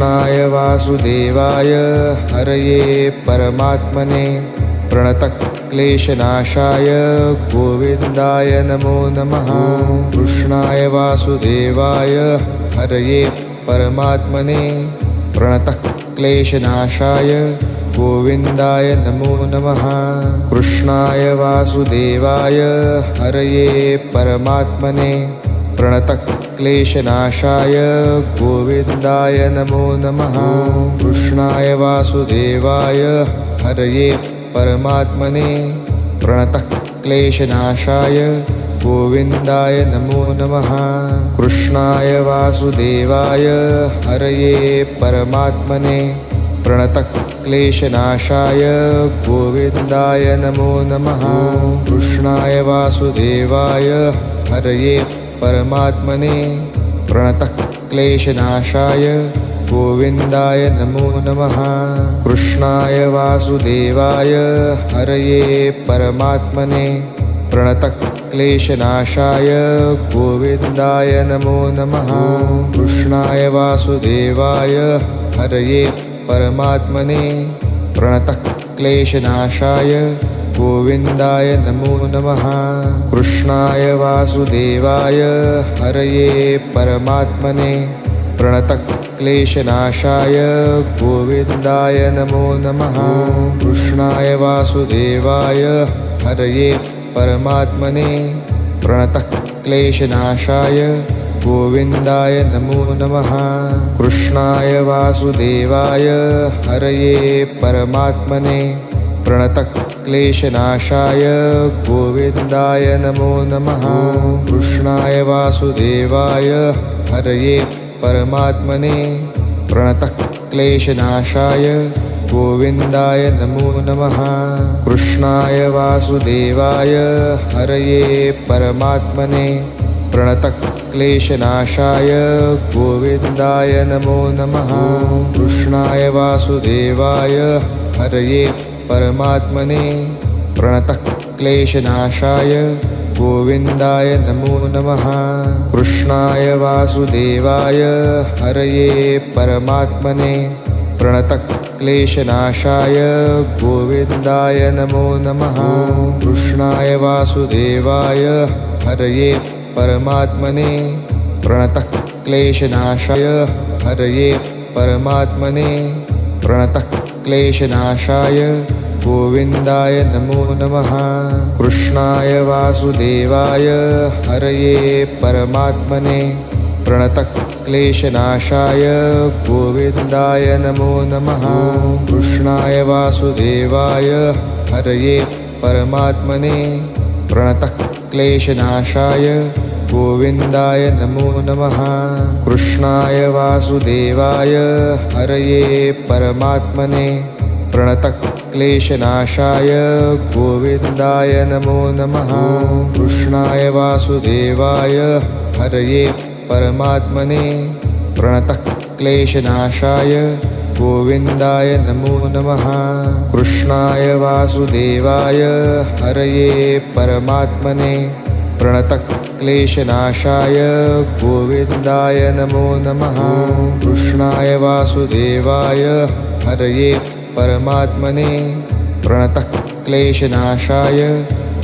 कृष्णाय वासुदेवाय हरये परमात्मने प्रणतक्लेशनाशाय गोविन्दाय नमो नमः। कृष्णाय वासुदेवाय हरये परमात्मने प्रणतक्लेशनाशाय गोविन्दाय नमो नमः। कृष्णाय वासुदेवाय हरये परमात्मने प्रणतक्लेशनाशाय गोविन्दाय नमो नमः। कृष्णाय वासुदेवाय हरये परमात्मने प्रणतक्लेशनाशाय गोविन्दाय नमो नमः। कृष्णाय वासुदेवाय हरये परमात्मने प्रणतक्लेशनाशाय गोविन्दाय नमो नमः। कृष्णाय वासुदेवाय हरये परमात्मने प्रणतक्लेशनाशाय गोविन्दाय नमो नमः। कृष्णाय वासुदेवाय हरये परमात्मने प्रणतक्लेशनाशाय गोविन्दाय नमो नमः। कृष्णाय वासुदेवाय हरये परमात्मने प्रणतक्लेशनाशाय गोविन्दाय नमो नमः। कृष्णाय वासुदेवाय हरये परमात्मने प्रणतक्लेशनाशाय गोविन्दाय नमो नमः। कृष्णाय वासुदेवाय हरये परमात्मने प्रणतक्लेशनाशाय गोविन्दाय नमो नमः। कृष्णाय वासुदेवाय हरये परमात्मने प्रणतक्लेशनाशाय गोविन्दाय नमो नमः। कृष्णाय वासुदेवाय हरये परमात्मने प्रणतक्लेशनाशाय गोविन्दाय नमो नमः। कृष्णाय वासुदेवाय हरये परमात्मने प्रणतक्लेशनाशाय गोविन्दाय नमो नमः। कृष्णाय वासुदेवाय हरये परमात्मने प्रणतक्लेशनाशाय गोविन्दाय नमो नमः। कृष्णाय वासुदेवाय हरये परमात्मने प्रणतक्लेशनाशाय गोविन्दाय नमो नमः। कृष्णाय वासुदेवाय हरये परमात्मने प्रणतक्लेशनाशाय हरये परमात्मने प्रणतक्लेशनाशाय गोविन्दाय नमो नमः। कृष्णाय वासुदेवाय हरये परमात्मने प्रणतक्लेशनाशाय गोविन्दाय नमो नमः। कृष्णाय वासुदेवाय हरये परमात्मने प्रणतक्लेशनाशाय गोविन्दाय नमो नमः। कृष्णाय वासुदेवाय हरये परमात्मने प्रणतक्लेशनाशाय गोविन्दाय नमो नमः। कृष्णाय वासुदेवाय हरये परमात्मने प्रणतक्लेशनाशाय गोविन्दाय नमो नमः। कृष्णाय वासुदेवाय हरये परमात्मने प्रणतक्लेशनाशाय गोविन्दाय नमो नमः। कृष्णाय वासुदेवाय हरये परमात्मने प्रणतक्लेशनाशाय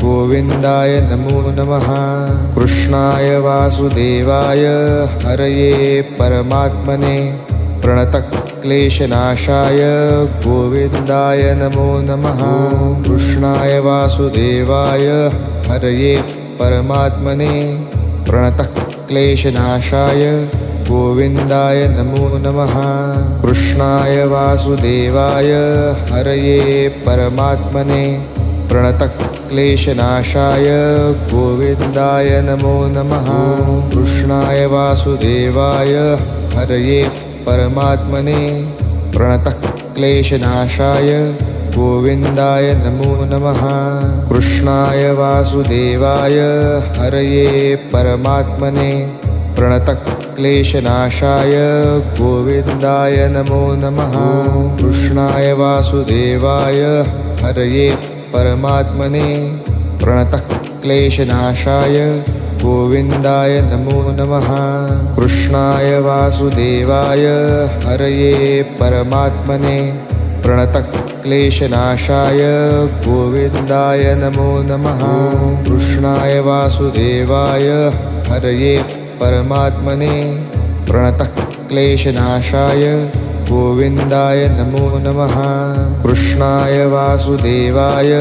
गोविन्दाय नमो नमः। कृष्णाय वासुदेवाय हरये परमात्मने प्रणतक्लेशनाशाय गोविन्दाय नमो नमः। कृष्णाय वासुदेवाय हरये परमात्मने प्रणतक्लेशनाशाय गोविन्दाय नमो नमः। कृष्णाय वासुदेवाय हरये परमात्मने प्रणतक्लेशनाशाय गोविन्दाय नमो नमः। कृष्णाय वासुदेवाय हरये परमात्मने प्रणतक्लेशनाशाय गोविन्दाय नमो नमः। कृष्णाय वासुदेवाय हरये परमात्मने प्रणतक्लेशनाशाय गोविन्दाय नमो नमः। कृष्णाय वासुदेवाय हरये परमात्मने प्रणतक्लेशनाशाय गोविन्दाय नमो नमः। कृष्णाय वासुदेवाय हरये परमात्मने प्रणतक्लेशनाशाय गोविन्दाय नमो नमः। कृष्णाय वासुदेवाय हरये परमात्मने प्रणतक्लेशनाशाय गोविन्दाय नमो नमः। कृष्णाय वासुदेवाय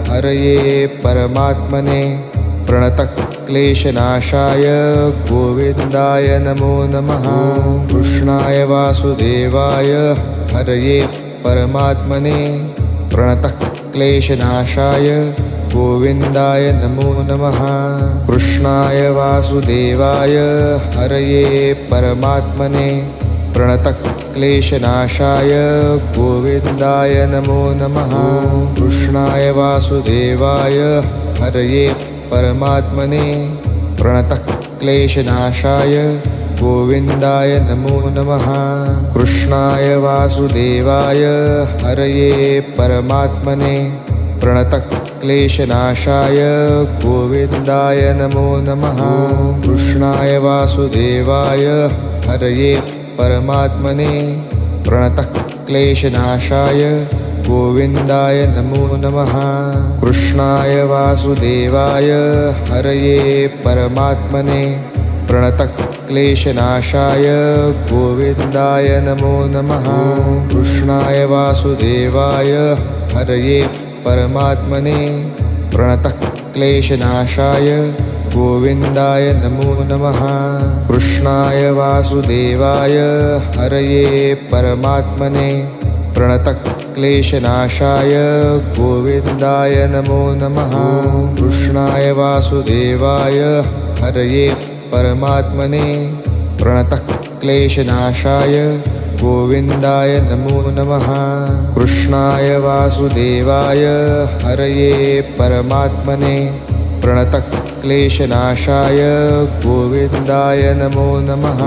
हरये परमात्मने प्रणतक्लेशनाशाय गोविन्दाय नमो नमः। कृष्णाय वासुदेवाय हरये परमात्मने प्रणतक्लेशनाशाय गोविन्दाय नमो नमः। कृष्णाय वासुदेवाय हरये परमात्मने प्रणतक्लेशनाशाय गोविन्दाय नमो नमः। कृष्णाय वासुदेवाय हरये परमात्मने प्रणतक्लेशनाशाय गोविन्दाय नमो नमः। कृष्णाय वासुदेवाय हरये परमात्मने प्रणतक्लेशनाशाय गोविन्दाय नमो नमः। कृष्णाय वासुदेवाय हरये परमात्मने प्रणतक्लेशनाशाय गोविन्दाय नमो नमः। कृष्णाय वासुदेवाय हरये परमात्मने प्रणतक्लेशनाशाय गोविन्दाय नमो नमः। कृष्णाय वासुदेवाय हरये परमात्मने प्रणतक्लेशनाशाय गोविन्दाय नमो नमः। कृष्णाय वासुदेवाय हरये परमात्मने प्रणतक्लेशनाशाय गोविन्दाय नमो नमः। कृष्णाय वासुदेवाय हरये परमात्मने प्रणतक्लेशनाशाय गोविन्दाय नमो नमः। कृष्णाय वासुदेवाय हरये परमात्मने प्रणतक्लेशनाशाय गोविन्दाय नमो नमः।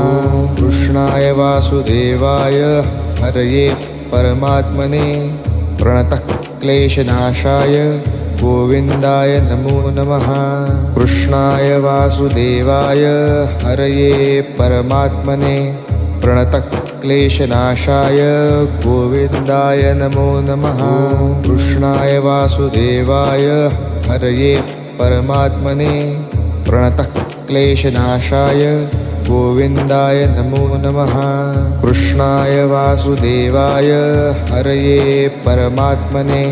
कृष्णाय वासुदेवाय हरये परमात्मने प्रणतक्लेशनाशाय गोविन्दाय नमो नमः। कृष्णाय वासुदेवाय हरये परमात्मने प्रणतक्लेशनाशाय गोविन्दाय नमो नमः। कृष्णाय वासुदेवाय हरये परमात्मने प्रणतक्लेशनाशाय गोविन्दाय नमो नमः। कृष्णाय वासुदेवाय हरये परमात्मने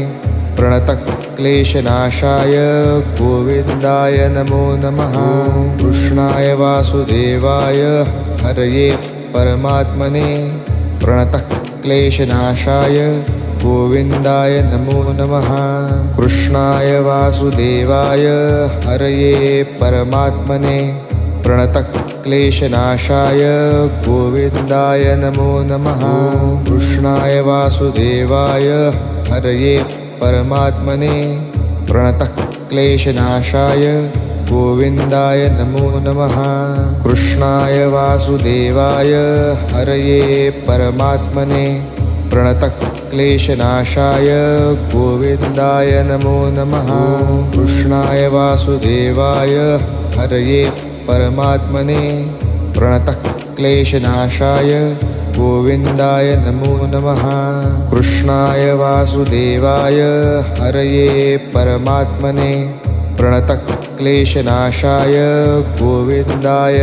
प्रणतक्लेशनाशाय गोविन्दाय नमो नमः। कृष्णाय वासुदेवाय हरये परमात्मने प्रणतक्लेशनाशाय गोविन्दाय नमो नमः। कृष्णाय वासुदेवाय हरये परमात्मने प्रणतक्लेशनाशाय गोविन्दाय नमो नमः। कृष्णाय वासुदेवाय हरये परमात्मने प्रणतक्लेशनाशाय गोविन्दाय नमो नमः। कृष्णाय वासुदेवाय हरये परमात्मने प्रणतक्लेशनाशाय गोविन्दाय नमो नमः। कृष्णाय वासुदेवाय हरये परमात्मने प्रणतक्लेशनाशाय गोविन्दाय नमो नमः। कृष्णाय वासुदेवाय हरये परमात्मने प्रणतक्लेशनाशाय गोविन्दाय